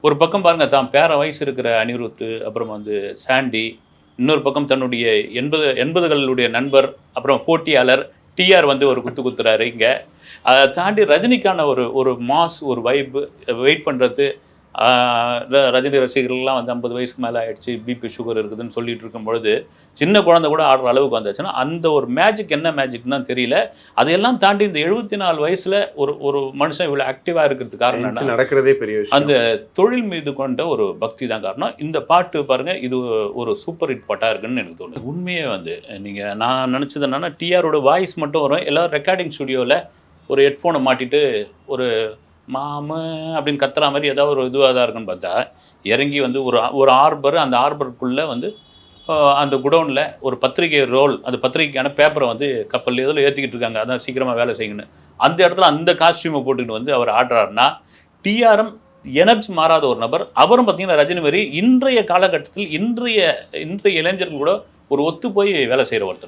ஒரு பக்கம் பாருங்க தான் பேர வயசு இருக்கிற அனிருத், அப்புறம் வந்து சாண்டி, இன்னொரு பக்கம் தன்னுடைய 80களுடைய நண்பர், அப்புறம் போட்டியாளர் டிஆர் வந்து ஒரு குத்து குத்துறாரு இங்க. அத தாண்டி ரஜினிக்கான ஒரு ஒரு மாஸ், ஒரு வைப் வெயிட் பண்றது. ஆ ரஜினி ரசிகர்கள்லாம் வந்து 50 வயசுக்கு மேல ஆயிடுச்சு. பிபி, சுகர் இருக்குதுன்னு சொல்லிட்டு இருக்கும்பொழுது, சின்ன குழந்தை கூட ஆடுற அளவுக்கு வந்துச்சுன்னா, அந்த ஒரு மேஜிக் என்ன மேஜிக்ன்னு தான் தெரியல. அதையெல்லாம் தாண்டி இந்த 74 வயசுல ஒரு ஒரு மனுஷன் இவ்வளோ ஆக்டிவா இருக்கிறதுக்கு காரணம் எந்திச்சு என்னன்னா, நடக்கிறதே பெரிய அந்த விஷயம். தொழில் மீது கொண்ட ஒரு பக்தி தான் காரணம். இந்த பாட்டு பாருங்க, இது ஒரு சூப்பர் ஹிட் பாட்டா இருக்குன்னு எனக்கு தோணுது. உண்மையே வந்து நீங்க நான் நெனச்சது என்னன்னா, டிஆரோட வாய்ஸ் மட்டும் வரும். எல்லாரும் ரெக்கார்டிங் ஸ்டுடியோல ஒரு ஹெட்ஃபோன மாட்டிட்டு, ஒரு அப்படின்னு கத்துறா மாரி ஏதாவது ஒரு இதுவா தான் இருக்குன்னு பார்த்தா, இறங்கி வந்து ஒரு ஒரு ஆர்பர், அந்த ஆர்பருக்குள்ள வந்து அந்த குடோன்ல ஒரு பத்திரிகை ரோல், அந்த பத்திரிகைக்கான பேப்பர வந்து கப்பல்ல எதுல ஏத்திக்கிட்டு இருக்காங்க. அதான் சீக்கிரமா வேலை செய்யுங்கன்னு. அந்த இடத்துல அந்த காஸ்டியூம போட்டுக்கிட்டு வந்து அவர் ஆடுறாருன்னா, டிஆர்எம் எனர்ஜி மாறாத ஒரு நபர். அவரும் பார்த்தீங்கன்னா, ரஜினி மாரி இன்றைய காலகட்டத்தில் இன்றைய இன்றைய இளைஞர்கள் கூட ஒரு ஒத்து போய் வேலை செய்ற ஒருத்தர்.